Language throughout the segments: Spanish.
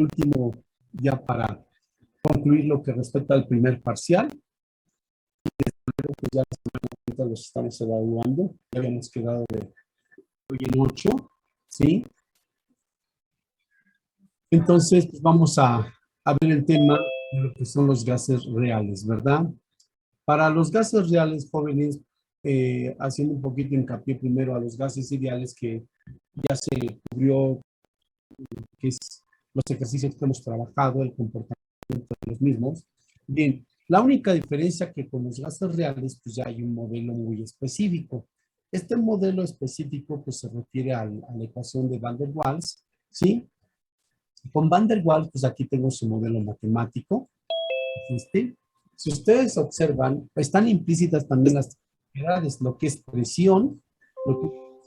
último, ya para concluir lo que respecta al primer parcial, pues ya los estamos evaluando, ya habíamos quedado de hoy en 8, ¿sí? Entonces, pues vamos a ver el tema de lo que son los gases reales, ¿verdad? Para los gases reales, jóvenes, haciendo un poquito hincapié primero a los gases ideales que ya se cubrió, que es los ejercicios que hemos trabajado, el comportamiento de los mismos. Bien, la única diferencia que con los gases reales, pues ya hay un modelo muy específico. Este modelo específico, pues se refiere a la ecuación de Van der Waals, ¿sí? Con Van der Waals, pues aquí tengo su modelo matemático, ¿sí? Si ustedes observan, están implícitas también las propiedades, lo que es presión,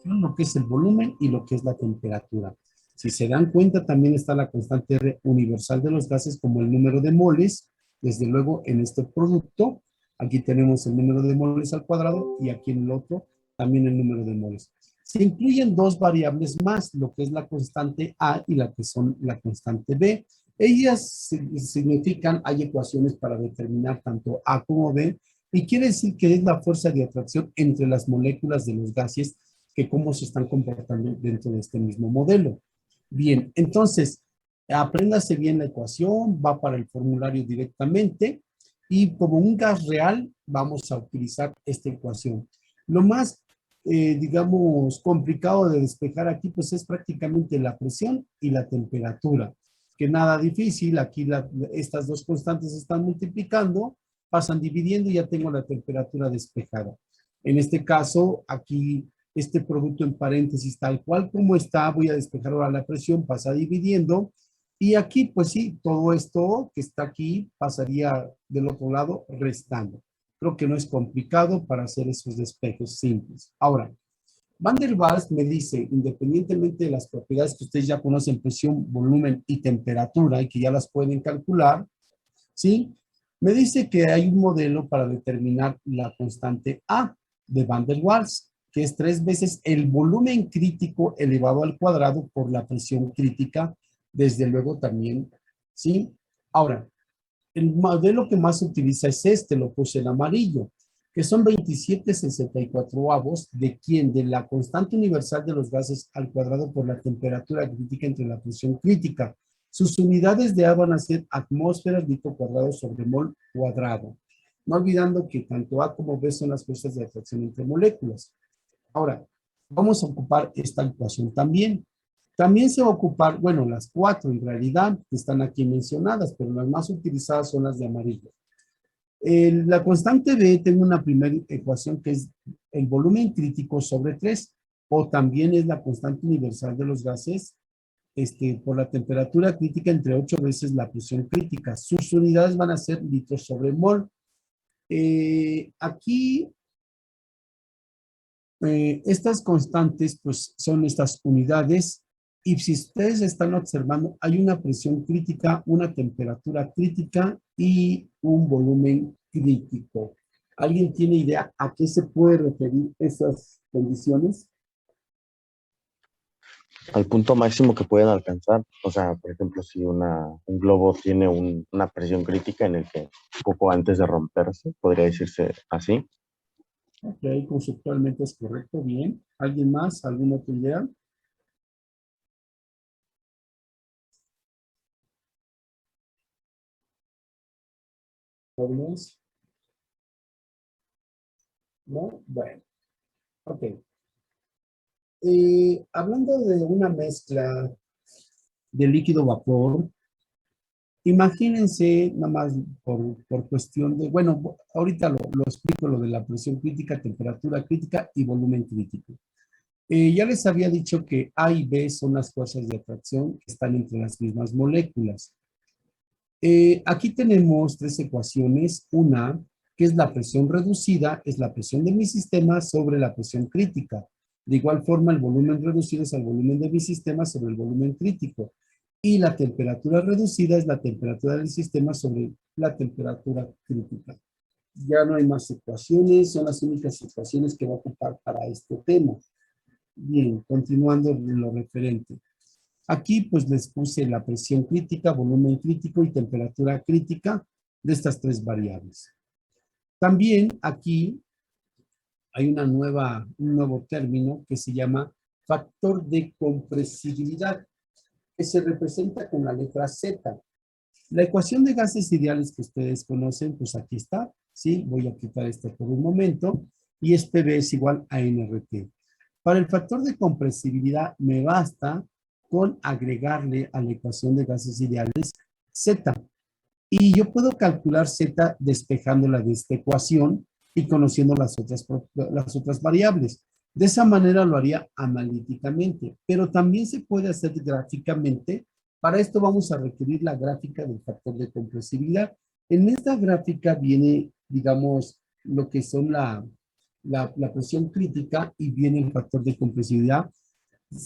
lo que es el volumen y lo que es la temperatura. Si se dan cuenta, también está la constante R universal de los gases como el número de moles. Desde luego, en este producto, aquí tenemos el número de moles al cuadrado y aquí en el otro también el número de moles. Se incluyen dos variables más, lo que es la constante A y la que son la constante B. Ellas significan, hay ecuaciones para determinar tanto A como B, y quiere decir que es la fuerza de atracción entre las moléculas de los gases que cómo se están comportando dentro de este mismo modelo. Bien, entonces, apréndase bien la ecuación, va para el formulario directamente, y como un gas real, vamos a utilizar esta ecuación. Lo más, digamos, complicado de despejar aquí, pues es prácticamente la presión y la temperatura, que nada difícil, aquí estas dos constantes se están multiplicando, pasan dividiendo y ya tengo la temperatura despejada. En este caso, aquí este producto en paréntesis tal cual como está, voy a despejar ahora la presión, pasa dividiendo, y aquí pues sí, todo esto que está aquí pasaría del otro lado restando. Creo que no es complicado para hacer esos despejes simples. Ahora, Van der Waals me dice, independientemente de las propiedades que ustedes ya conocen, presión, volumen y temperatura, y que ya las pueden calcular, ¿sí? Me dice que hay un modelo para determinar la constante A de Van der Waals, que es 3 veces el volumen crítico elevado al cuadrado por la presión crítica, desde luego también, ¿sí? Ahora, el modelo que más se utiliza es este, lo puse en amarillo, que son 27/64 de quién, de la constante universal de los gases al cuadrado por la temperatura crítica entre la presión crítica. Sus unidades de A van a ser atmósferas litro cuadrado sobre mol cuadrado. No olvidando que tanto A como B son las fuerzas de atracción entre moléculas. Ahora, vamos a ocupar esta ecuación también. También se va a ocupar, bueno, las 4 en realidad que están aquí mencionadas, pero las más utilizadas son las de amarillo. La constante B, tengo una primera ecuación que es el volumen crítico sobre 3, o también es la constante universal de los gases por la temperatura crítica entre 8 veces la presión crítica. Sus unidades van a ser litros sobre mol. Aquí estas constantes, pues, son estas unidades, y si ustedes están observando, hay una presión crítica, una temperatura crítica y un volumen crítico. ¿Alguien tiene idea a qué se puede referir esas condiciones? Al punto máximo que pueden alcanzar. O sea, por ejemplo, si un globo tiene una presión crítica en el que poco antes de romperse, podría decirse así. Ok, conceptualmente es correcto, bien. ¿Alguien más? ¿Alguna otra idea? ¿Jóvenes? ¿No? Bueno, ok. Hablando de una mezcla de líquido vapor, imagínense, nada más por cuestión de, bueno, ahorita lo explico, lo de la presión crítica, temperatura crítica y volumen crítico. Ya les había dicho que A y B son las fuerzas de atracción que están entre las mismas moléculas. Aquí tenemos 3 ecuaciones. Una, que es la presión reducida, es la presión de mi sistema sobre la presión crítica. De igual forma, el volumen reducido es el volumen de mi sistema sobre el volumen crítico. Y la temperatura reducida es la temperatura del sistema sobre la temperatura crítica. Ya no hay más ecuaciones, son las únicas ecuaciones que va a ocupar para este tema. Bien, continuando en lo referente. Aquí pues les puse la presión crítica, volumen crítico y temperatura crítica de estas tres variables. También aquí hay un nuevo término que se llama factor de compresibilidad, que se representa con la letra Z. La ecuación de gases ideales que ustedes conocen, pues aquí está, ¿sí? Voy a quitar esto por un momento, y es PV es igual a nRT. Para el factor de compresibilidad me basta con agregarle a la ecuación de gases ideales Z. Y yo puedo calcular Z despejándola de esta ecuación y conociendo las otras variables. De esa manera lo haría analíticamente, pero también se puede hacer gráficamente. Para esto vamos a requerir la gráfica del factor de compresibilidad. En esta gráfica viene, digamos, lo que son la presión crítica y viene el factor de compresibilidad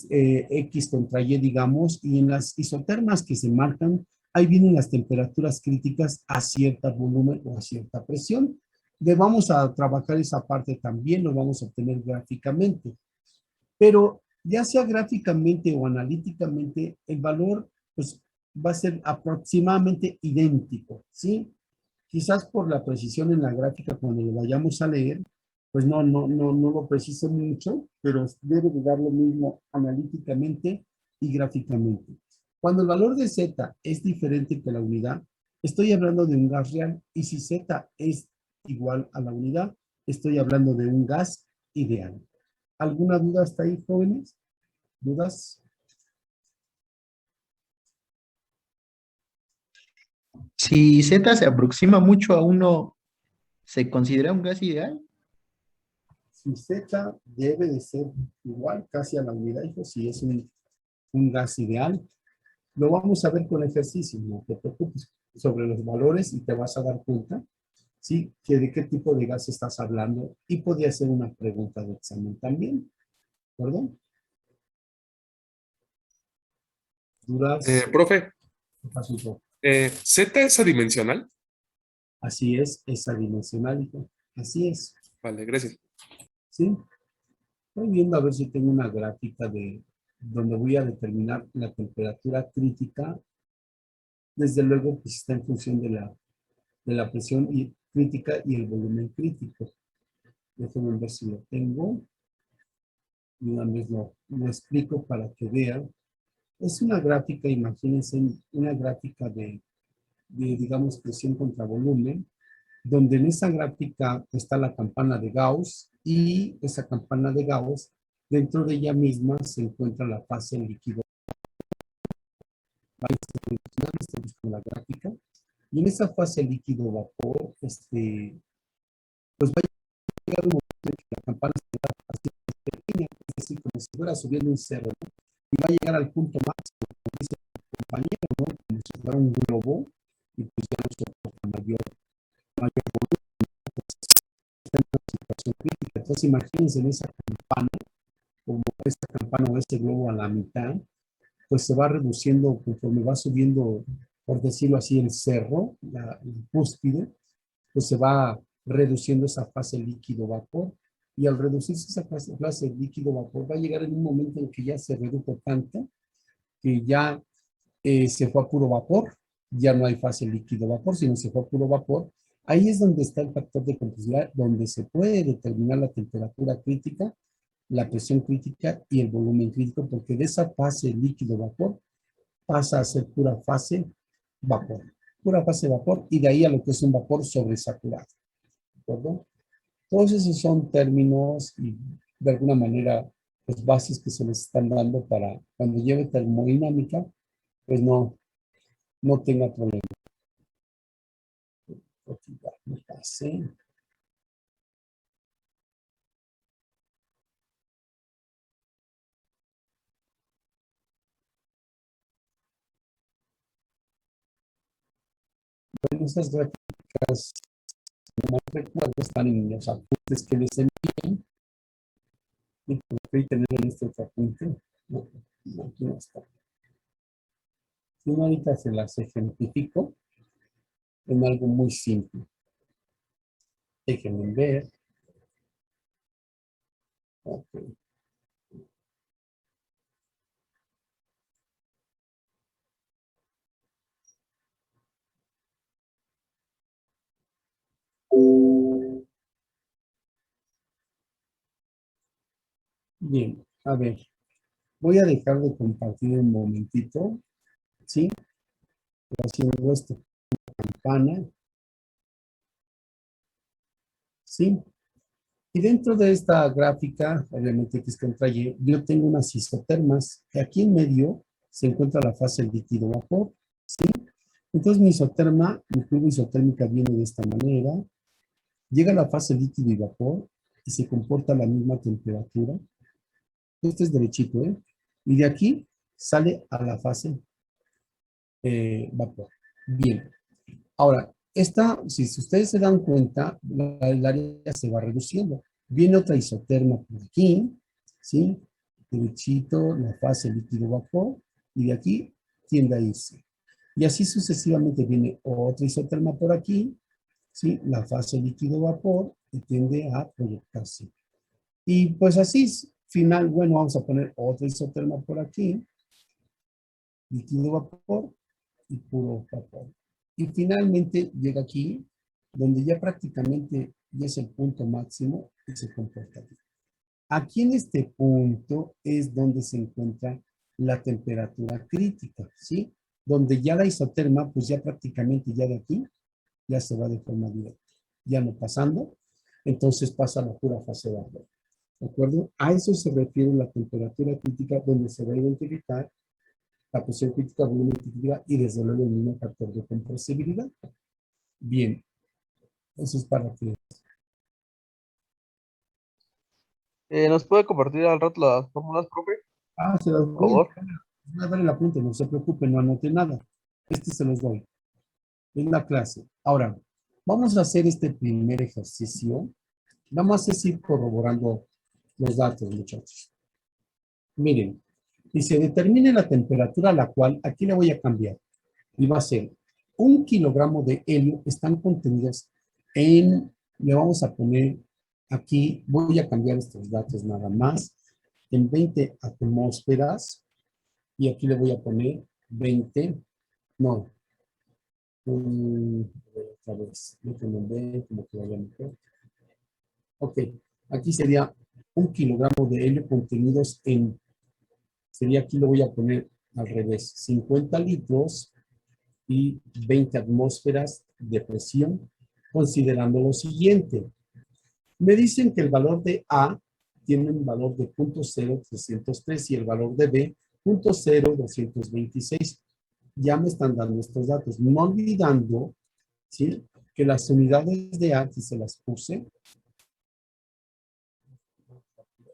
X contra Y, digamos, y en las isotermas que se marcan, ahí vienen las temperaturas críticas a cierto volumen o a cierta presión. Vamos a trabajar esa parte también, lo vamos a obtener gráficamente. Pero ya sea gráficamente o analíticamente, el valor pues, va a ser aproximadamente idéntico, ¿sí? Quizás por la precisión en la gráfica cuando lo vayamos a leer, pues no lo preciso mucho, pero debe de dar lo mismo analíticamente y gráficamente. Cuando el valor de Z es diferente que la unidad, estoy hablando de un gas real, y si Z es igual a la unidad, estoy hablando de un gas ideal. ¿Alguna duda hasta ahí, jóvenes? ¿Dudas? Si Z se aproxima mucho a uno, ¿se considera un gas ideal? Si Z debe de ser igual casi a la unidad, hijo, si es un gas ideal. Lo vamos a ver con ejercicio, no te preocupes, sobre los valores y te vas a dar cuenta, ¿sí? Que de qué tipo de gas estás hablando y podría ser una pregunta de examen también, ¿perdón? ¿Dudas? Profe, ¿Qué pasó? ¿Z es adimensional? Así es adimensional, hijo. Así es, Vale, gracias. ¿sí? Estoy viendo a ver si tengo una gráfica de donde voy a determinar la temperatura crítica. Desde luego, pues está en función de la presión crítica y el volumen crítico. Déjenme ver si lo tengo. Y una vez lo explico para que vean. Es una gráfica, imagínense, una gráfica digamos, presión contra volumen, donde en esa gráfica está la campana de Gauss y esa campana de Gauss, dentro de ella misma se encuentra la fase líquido. Estoy buscando la gráfica. Y en esa fase líquido-vapor, pues va a llegar un momento en que la campana se va a hacer pequeña, es decir, como si fuera subiendo un cerro, ¿no? Y va a llegar al punto máximo, como dice el compañero, ¿no? Como si fuera un globo, y pues ya no soporta mayor volumen, está en una situación crítica. Entonces imagínense en esa campana, como esta campana o este globo a la mitad, pues se va reduciendo conforme va subiendo, por decirlo así, el cerro, la cúspide, pues se va reduciendo esa fase líquido-vapor. Y al reducirse esa fase líquido-vapor, va a llegar en un momento en que ya se redujo tanto que ya se fue a puro vapor, ya no hay fase líquido-vapor, sino se fue a puro vapor. Ahí es donde está el factor de compresibilidad, donde se puede determinar la temperatura crítica, la presión crítica y el volumen crítico, porque de esa fase líquido-vapor pasa a ser pura fase vapor, y de ahí a lo que es un vapor sobresaturado, ¿de acuerdo? Todos esos son términos y de alguna manera los bases que se les están dando para cuando lleve termodinámica, pues no tenga problema. Me pasé. Bueno, esas gráficas, no me recuerdo, están en los apuntes que les envían. Y prefiero tener en este otro apunte. No, aquí no está. Y ahorita se las ejemplifico en algo muy simple. Déjenme ver. Ok. Bien, a ver, voy a dejar de compartir un momentito, ¿sí? Haciendo esto, campana, ¿sí? Y dentro de esta gráfica, obviamente que es contra Y, yo tengo unas isotermas, que aquí en medio se encuentra la fase líquido-vapor, ¿sí? Entonces mi isoterma, mi curva isotérmica viene de esta manera, llega a la fase líquido y vapor y se comporta a la misma temperatura. Esto es derechito, ¿eh? Y de aquí sale a la fase vapor. Bien. Ahora, esta, si ustedes se dan cuenta, el área se va reduciendo. Viene otra isoterma por aquí, ¿sí? Derechito, la fase líquido-vapor, y de aquí tiende a irse. Y así sucesivamente viene otra isoterma por aquí, ¿sí? La fase líquido-vapor, y tiende a proyectarse. Y pues así, final, bueno, vamos a poner otra isoterma por aquí, líquido-vapor y puro vapor. Y finalmente llega aquí, donde ya prácticamente ya es el punto máximo y se comporta aquí. Aquí en este punto es donde se encuentra la temperatura crítica, ¿sí? Donde ya la isoterma, pues ya prácticamente ya de aquí, ya se va de forma directa. Ya no pasando, entonces pasa a la pura fase de vapor. ¿De acuerdo? A eso se refiere la temperatura crítica, donde se va a identificar la presión crítica, volumen crítica y desde luego el mismo factor de compresibilidad. Bien, eso es para que... ¿Nos puede compartir al rato las fórmulas, profe? Ah, se las Por voy favor. a dar el apunte, no se preocupen, no anote nada. Este se los doy en la clase. Ahora, vamos a hacer este primer ejercicio. Vamos a ir corroborando los datos, muchachos. Miren, dice, determine la temperatura a la cual, aquí le voy a cambiar, y va a ser 1 kilogramo de helio están contenidos en, le vamos a poner aquí, voy a cambiar estos datos nada más, en 20 atmósferas, y aquí le voy a poner 20, no, otra vez, déjenme ver como que vaya mejor. Ok, aquí sería 1 kilogramo de helio contenidos en, sería aquí lo voy a poner al revés, 50 litros y 20 atmósferas de presión, considerando lo siguiente. Me dicen que el valor de A tiene un valor de 0.0303 y el valor de B 0.0226. Ya me están dando estos datos, no olvidando, ¿sí?, que las unidades de A, aquí se las puse,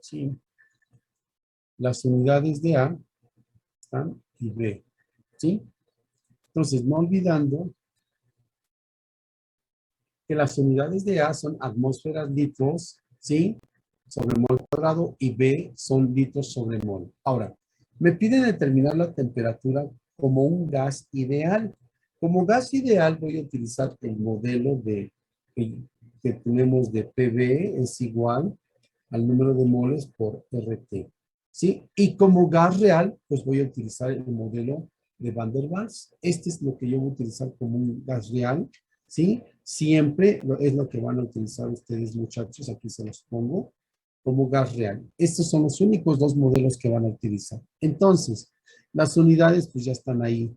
¿sí?, las unidades de A están y B, ¿sí? Entonces, no olvidando que las unidades de A son atmósferas litros, ¿sí?, sobre mol cuadrado, y B son litros sobre mol. Ahora, me piden determinar la temperatura como un gas ideal. Como gas ideal voy a utilizar el modelo que tenemos de PV, es igual al número de moles por RT, ¿sí? Y como gas real, pues voy a utilizar el modelo de Van der Waals. Este es lo que yo voy a utilizar como un gas real, ¿sí? Siempre es lo que van a utilizar ustedes, muchachos, aquí se los pongo, como gas real. Estos son los únicos dos modelos que van a utilizar. Entonces, las unidades pues ya están ahí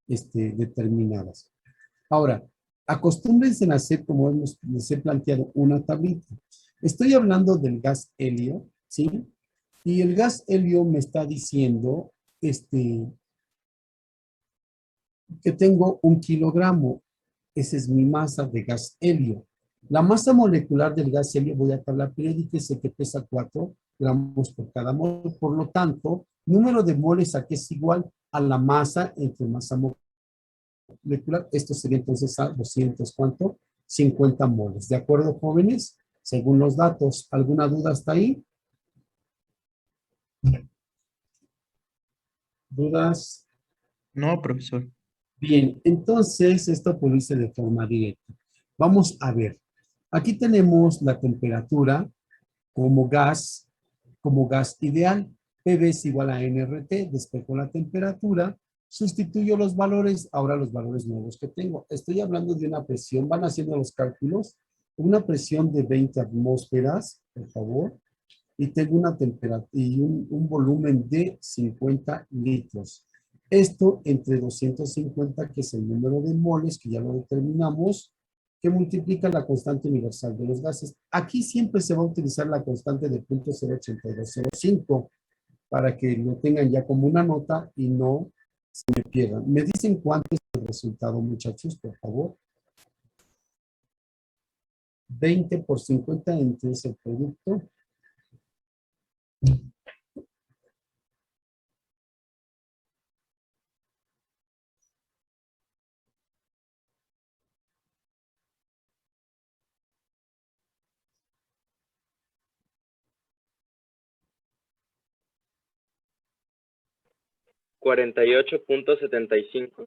determinadas. Ahora, acostúmbrense a hacer, como les he planteado, una tablita. Estoy hablando del gas helio, ¿sí? Y el gas helio me está diciendo que tengo 1 kilogramo. Esa es mi masa de gas helio. La masa molecular del gas helio, voy a tabla periódica, sé que pesa 4 gramos por cada mol. Por lo tanto, número de moles aquí es igual a la masa entre masa molecular. Esto sería entonces a 200, ¿cuánto? 50 moles. ¿De acuerdo, jóvenes? Según los datos. ¿Alguna duda hasta ahí? ¿Dudas? No, profesor. Bien, entonces esto pues lo hice de forma directa. Vamos a ver. Aquí tenemos la temperatura como gas ideal. PV es igual a nRT, despejo la temperatura, sustituyo los valores, ahora los valores nuevos que tengo. Estoy hablando de una presión, van haciendo los cálculos, una presión de 20 atmósferas, por favor, y tengo una temperatura y un volumen de 50 litros. Esto entre 250, que es el número de moles, que ya lo determinamos, que multiplica la constante universal de los gases. Aquí siempre se va a utilizar la constante de 0.08205 para que lo tengan ya como una nota y no se me pierdan. ¿Me dicen cuánto es el resultado, muchachos, por favor? 20 por 50 entre ese producto. Cuarenta y ocho punto setenta y cinco.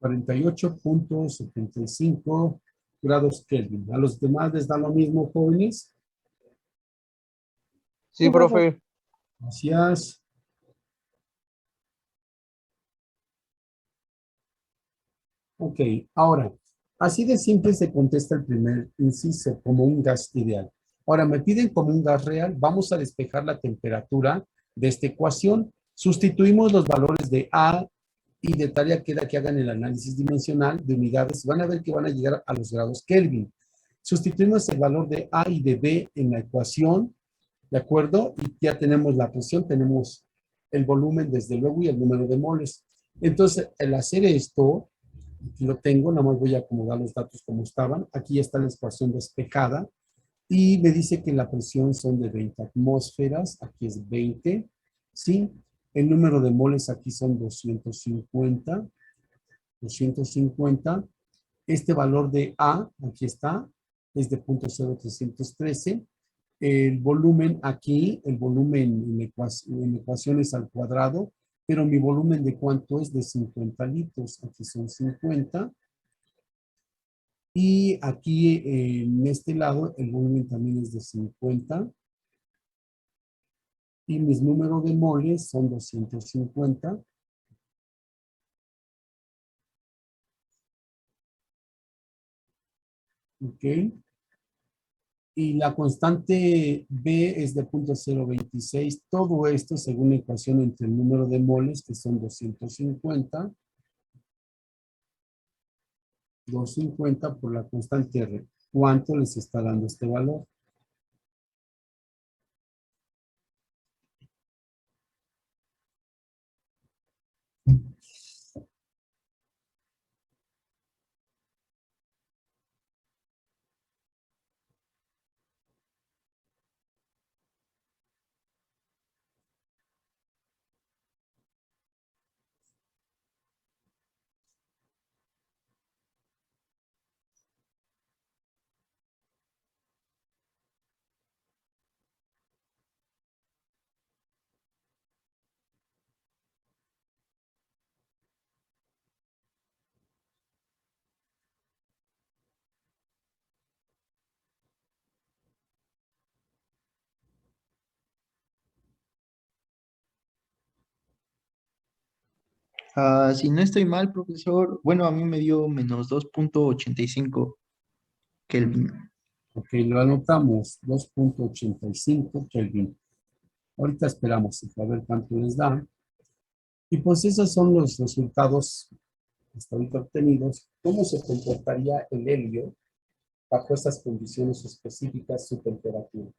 48.75 grados Kelvin. ¿A los demás les da lo mismo, jóvenes? Sí, profe. Gracias. Ok, ahora, así de simple se contesta el primer inciso, como un gas ideal. Ahora, me piden como un gas real, vamos a despejar la temperatura de esta ecuación. Sustituimos los valores de A y de tarea queda que hagan el análisis dimensional de unidades. Van a ver que van a llegar a los grados Kelvin. Sustituimos el valor de A y de B en la ecuación, ¿de acuerdo? Y ya tenemos la presión, tenemos el volumen desde luego y el número de moles. Entonces, al hacer esto, aquí lo tengo, nada más voy a acomodar los datos como estaban. Aquí está la ecuación despejada y me dice que la presión son de 20 atmósferas, aquí es 20, ¿sí? El número de moles aquí son 250, 250. Este valor de A, aquí está, es de 0.0313. El volumen aquí, el volumen en ecuaciones al cuadrado, pero mi volumen de cuánto es de 50 litros. Aquí son 50. Y aquí en este lado el volumen también es de 50. Y mis números de moles son 250. ¿Ok? Y la constante B es de 0.026. Todo esto según la ecuación entre el número de moles, que son 250, 250 por la constante R. ¿Cuánto les está dando este valor? Si no estoy mal, profesor, bueno, a mí me dio menos 2.85 Kelvin. Ok, lo anotamos, 2.85 Kelvin. Ahorita esperamos a ver cuánto les da. Y pues esos son los resultados hasta ahorita obtenidos. ¿Cómo se comportaría el helio bajo estas condiciones específicas, su temperatura?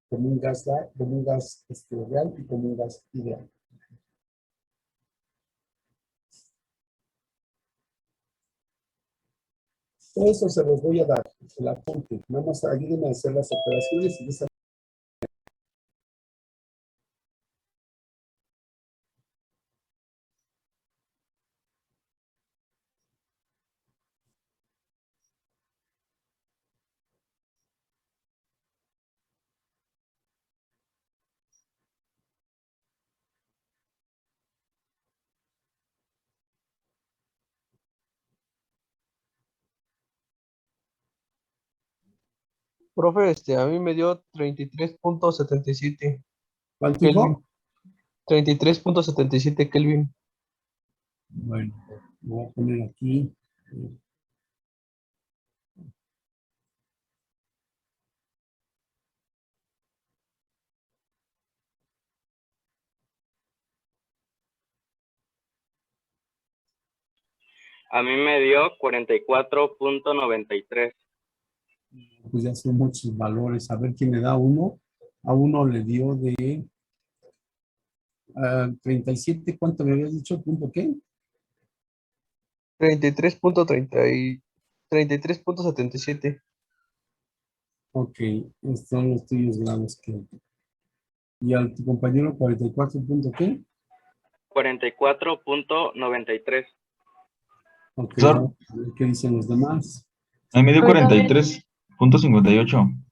Como un gas, como un gas real y como un gas ideal. Todo eso se los voy a dar, el apunte. Nada más ayúdenme a hacer las operaciones y esa. Profe, a mí me dio 33.77 ¿Cuánto Kelvin. hijo? 33.77 Kelvin. Bueno, voy a poner aquí. A mí me dio 44.93. Pues ya son muchos valores. A ver quién le da uno. A uno le dio de 37. ¿Cuánto me habías dicho? ¿Punto qué? 33.77. Ok, estos son los tuyos grados que. Y al tu compañero 44 punto qué? 44.93. Ok, Profesor, vamos a ver qué dicen los demás. a mí me dio A mí también. 43.58.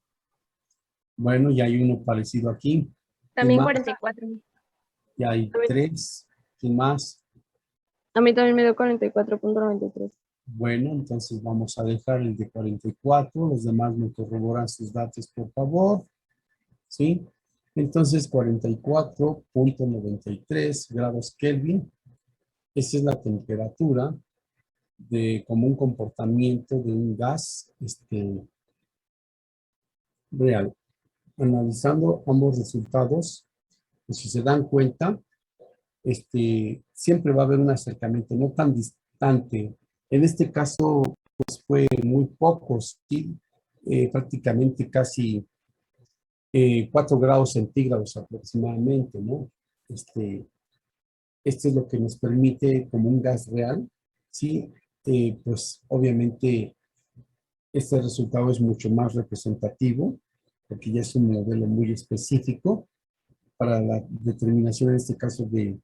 Bueno, ya hay uno parecido aquí. ¿Quién También más? 44. Ya hay A mí, 3. ¿Quién más? a mí también me dio 44.93. Bueno, entonces vamos a dejar el de 44. Los demás me corroboran sus datos, por favor. ¿Sí? Entonces, 44.93 grados Kelvin. Esa es la temperatura de como un comportamiento de un gas real. Analizando ambos resultados, pues si se dan cuenta, siempre va a haber un acercamiento no tan distante. En este caso, pues fue muy poco, ¿sí? Prácticamente casi 4 grados centígrados aproximadamente, ¿no? Esto es lo que nos permite, como un gas real, ¿sí? Pues obviamente este resultado es mucho más representativo, porque ya es un modelo muy específico para la determinación, en este caso, de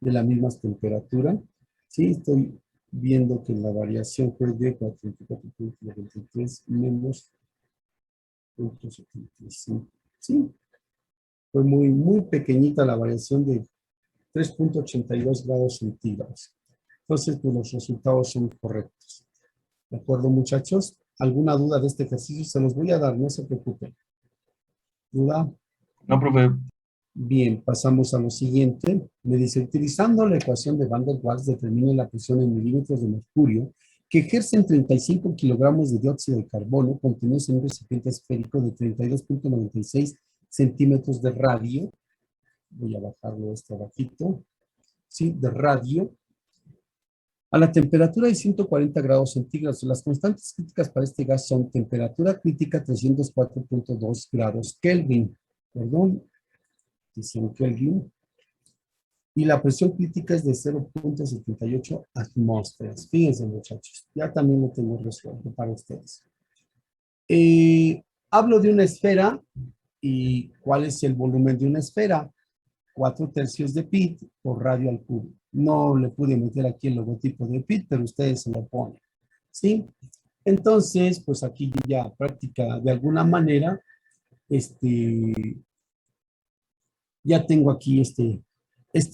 la misma temperatura. Sí, estoy viendo que la variación fue de 44.93 menos 0.75. Sí, fue muy, muy pequeñita la variación de 3.82 grados centígrados. Entonces, pues los resultados son correctos. ¿De acuerdo, muchachos? ¿Alguna duda de este ejercicio? Se los voy a dar, no se preocupen. ¿Duda? No, profe. Bien, pasamos a lo siguiente. Me dice, utilizando la ecuación de Van der Waals, determine la presión en milímetros de mercurio que ejercen 35 kilogramos de dióxido de carbono contenidos en un recipiente esférico de 32.96 centímetros de radio. Voy a bajarlo abajito. Sí, de radio. A la temperatura de 140 grados centígrados. Las constantes críticas para este gas son temperatura crítica 304.2 grados Kelvin. Perdón. Kelvin, y la presión crítica es de 0.78 atmósferas. Fíjense, muchachos, ya también lo tengo resuelto para ustedes. Hablo de una esfera, y ¿cuál es el volumen de una esfera? 4/3 de pi por radio al cubo. No le pude meter aquí el logotipo de pi, pero ustedes se lo ponen, ¿sí? Entonces, pues aquí yo ya práctica de alguna manera, ya tengo aquí este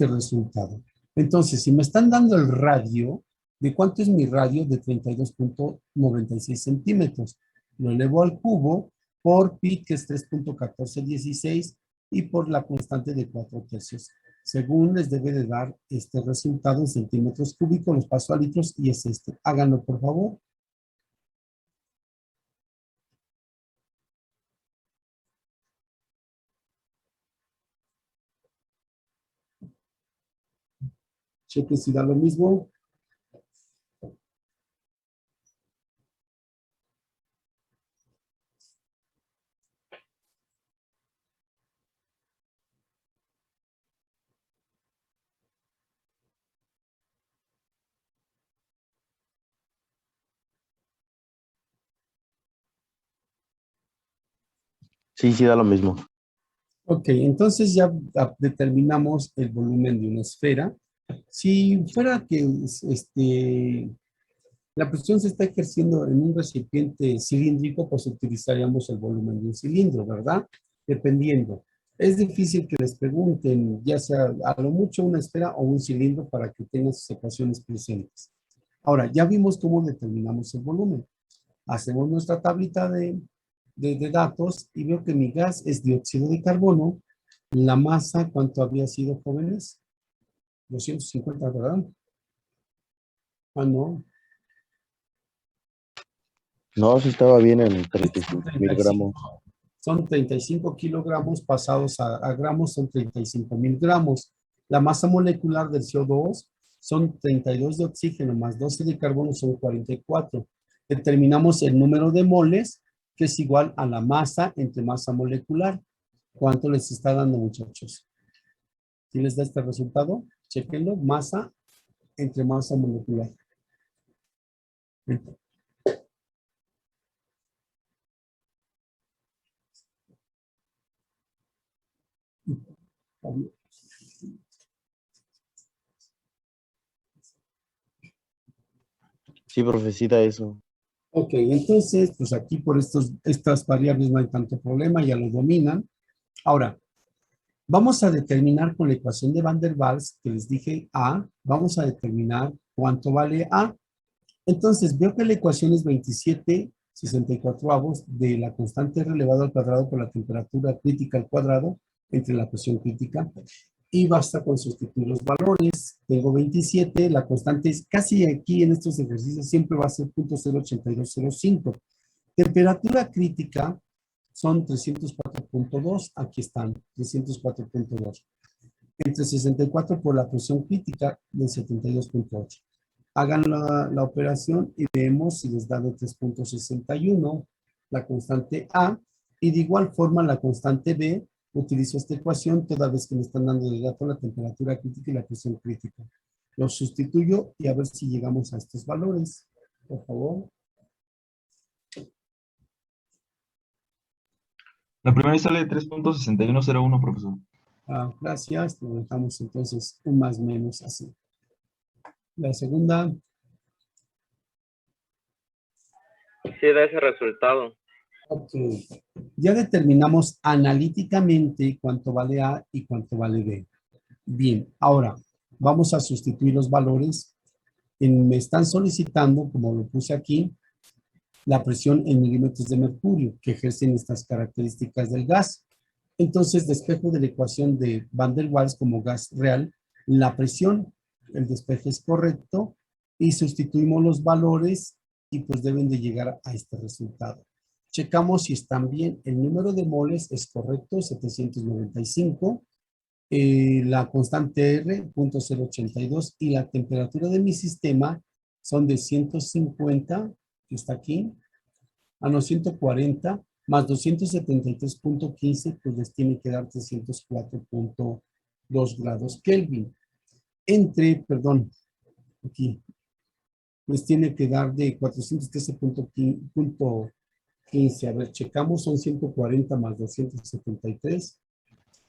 resultado. Entonces, si me están dando el radio, ¿de cuánto es mi radio? De 32.96 centímetros. Lo elevo al cubo por pi, que es 3.1416, y por la constante de 4/3. Según les debe de dar este resultado en centímetros cúbicos, los paso a litros y es este. Háganlo, por favor. Chequen si da lo mismo. Sí, sí da lo mismo. Ok, entonces ya determinamos el volumen de una esfera. Si fuera que la presión se está ejerciendo en un recipiente cilíndrico, pues utilizaríamos el volumen de un cilindro, ¿verdad? Dependiendo. Es difícil que les pregunten, ya sea a lo mucho una esfera o un cilindro, para que tengan sus ecuaciones presentes. Ahora, ya vimos cómo determinamos el volumen. Hacemos nuestra tablita de datos y veo que mi gas es dióxido de carbono. La masa, ¿cuánto había sido, jóvenes? 250, ¿verdad? Ah, no. No, sí estaba bien en 35.000 gramos. Son 35 kilogramos pasados a gramos, son 35.000 gramos. La masa molecular del CO2 son 32 de oxígeno más 12 de carbono, son 44. Determinamos el número de moles, que es igual a la masa entre masa molecular. ¿Cuánto les está dando, muchachos? ¿Sí les da este resultado? Chequenlo, masa entre masa molecular. Sí, profecita, eso. Ok, entonces, pues aquí por estas variables no hay tanto problema, ya lo dominan. Ahora, vamos a determinar con la ecuación de Van der Waals, que les dije A, vamos a determinar cuánto vale A. Entonces, veo que la ecuación es 27/64 de la constante R elevado al cuadrado por la temperatura crítica al cuadrado entre la presión crítica. Y basta con sustituir los valores. Tengo 27, la constante es casi aquí en estos ejercicios siempre va a ser 0.08205. Temperatura crítica son 304.2, aquí están, 304.2. Entre 64 por la presión crítica de 72.8. Hagan la operación y vemos si les da de 3.61 la constante A, y de igual forma la constante B, utilizo esta ecuación toda vez que me están dando de dato la temperatura crítica y la presión crítica. Los sustituyo y a ver si llegamos a estos valores, por favor. La primera sale 3.6101, profesor. Gracias, lo dejamos entonces un más menos así. La segunda, Sí da ese resultado. ok. Ya determinamos analíticamente cuánto vale A y cuánto vale B. Bien, ahora vamos a sustituir los valores. Me están solicitando, como lo puse aquí, la presión en milímetros de mercurio que ejercen estas características del gas. Entonces, despejo de la ecuación de Van der Waals como gas real, la presión, el despeje es correcto y sustituimos los valores y pues deben de llegar a este resultado. Checamos si están bien. El número de moles es correcto, 795. La constante R, 0.082, y la temperatura de mi sistema son de 150, que está aquí, a los 140, más 273.15, pues les tiene que dar 304.2 grados Kelvin. Aquí, les tiene que dar de 413.15. A ver, checamos, son 140 más 273.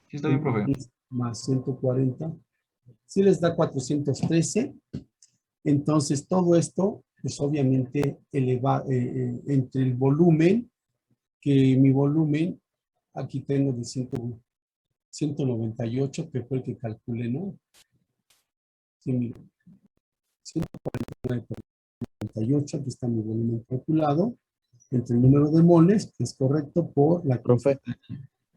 Sí, está bien, profe. Más 140. Si les da 413. Entonces, todo esto, pues obviamente, entre el volumen, que mi volumen, aquí tengo de 198, que fue el que calculé, ¿no? Sí, mira, 149.98, aquí está mi volumen calculado, entre el número de moles, que es correcto, por la Profe,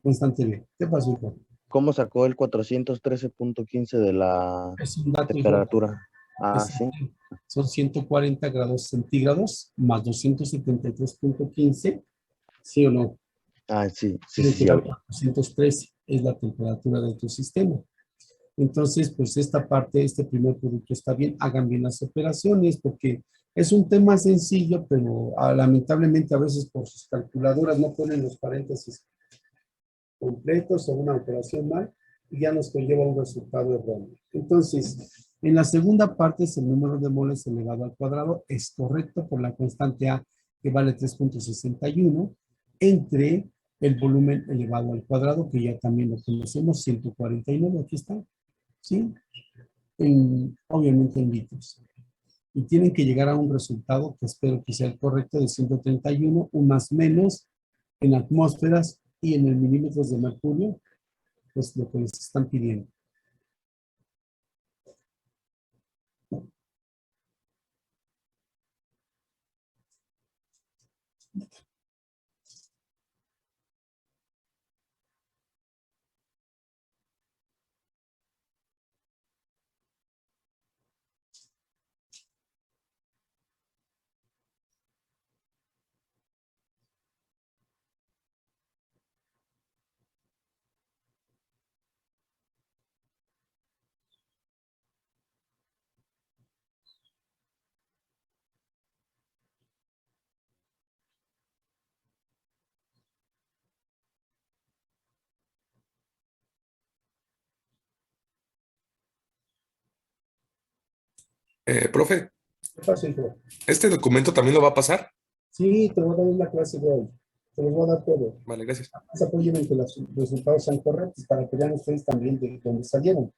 constante B. ¿Qué pasó, hijo? ¿cómo sacó el 413.15 de la Es un dato, hijo. temperatura? Ah, sí. Son 140 grados centígrados más 273.15, ¿sí o no? Ah, sí, sí, Tiene sí, que sí. dar 413, es la temperatura de tu sistema. Entonces, pues esta parte, este primer producto está bien, hagan bien las operaciones, porque es un tema sencillo, pero lamentablemente a veces por sus calculadoras no ponen los paréntesis completos o una operación mal, y ya nos conlleva un resultado erróneo. Entonces, en la segunda parte es el número de moles elevado al cuadrado, es correcto por la constante A, que vale 3.61, entre el volumen elevado al cuadrado, que ya también lo conocemos, 149, aquí está, ¿sí? Obviamente en litros. Y tienen que llegar a un resultado que espero que sea el correcto de 131, un más menos en atmósferas y en el milímetros de mercurio, pues lo que les están pidiendo. Profe, ¿Qué pasa, hijo? ¿este documento también lo va a pasar? Sí, te voy a dar la clase de hoy. Te los voy a dar todo. Vale, gracias. Más apoyen en que los resultados sean correctos para que vean ustedes también de dónde salieron.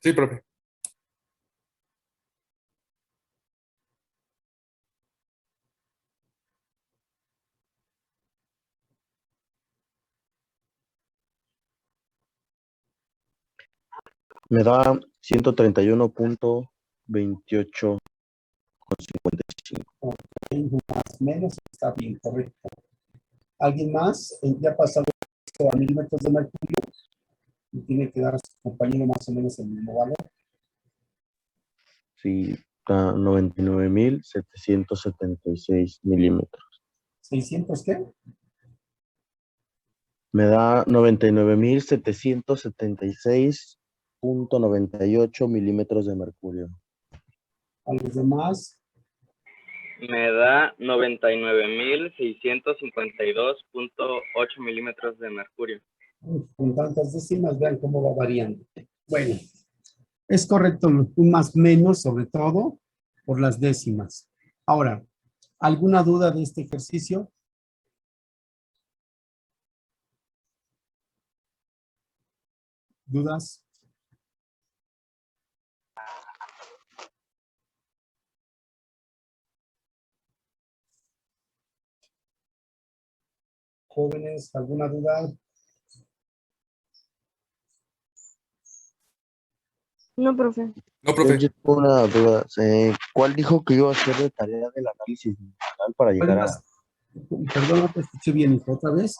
Sí, profe. Me da 131.28,55. Hay más o menos, está bien, correcto. ¿Alguien más? Ya pasado esto a milímetros de mercurio y tiene que dar a su compañero más o menos el mismo valor. Sí, da 99.776 milímetros. ¿600 qué? Me da 99.776.98 milímetros de mercurio. A los demás, Me da 99.652.8 milímetros de mercurio. con tantas décimas, vean cómo va variando. Bueno, es correcto, un más menos, sobre todo por las décimas. Ahora, ¿alguna duda de este ejercicio? ¿Dudas? Jóvenes, ¿alguna duda? No, profe. No, Yo profe. tengo una duda. ¿Cuál dijo que iba a ser de tarea del análisis dimensional para llegar a... Perdón, no te escuché bien, hijo, otra vez.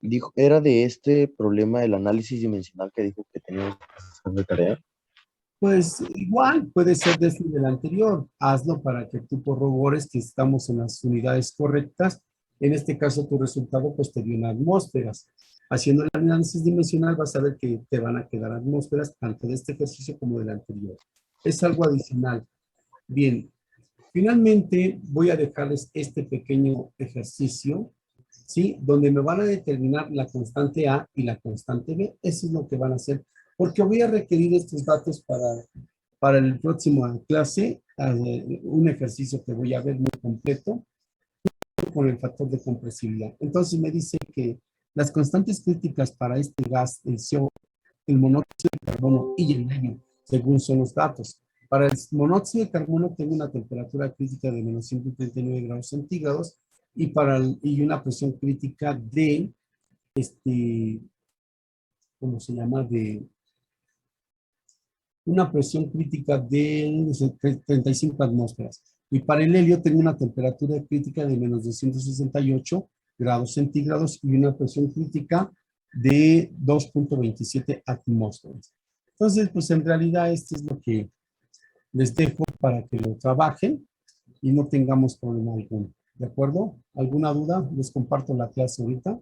Dijo, era de este problema del análisis dimensional que dijo que teníamos que hacer de tarea. Pues igual puede ser desde el anterior. Hazlo para que tú corrobores que estamos en las unidades correctas. En este caso, tu resultado pues te dio en atmósferas. Haciendo el análisis dimensional vas a ver que te van a quedar atmósferas tanto de este ejercicio como del anterior. Es algo adicional. Bien, finalmente voy a dejarles este pequeño ejercicio, ¿sí? Donde me van a determinar la constante A y la constante B. Eso es lo que van a hacer, porque voy a requerir estos datos para el próximo clase, un ejercicio que voy a ver muy completo con el factor de compresibilidad. Entonces me dice que las constantes críticas para este gas, el CO, el monóxido de carbono y el helio, según son los datos. Para el monóxido de carbono tengo una temperatura crítica de menos 139 grados centígrados y una presión crítica de, ¿cómo se llama? De una presión crítica de 35 atmósferas. Y para el helio tengo una temperatura crítica de menos 268 grados centígrados y una presión crítica de 2.27 atmósferas. Entonces, pues en realidad esto es lo que les dejo para que lo trabajen y no tengamos problema alguno. ¿De acuerdo? ¿Alguna duda? Les comparto la clase ahorita.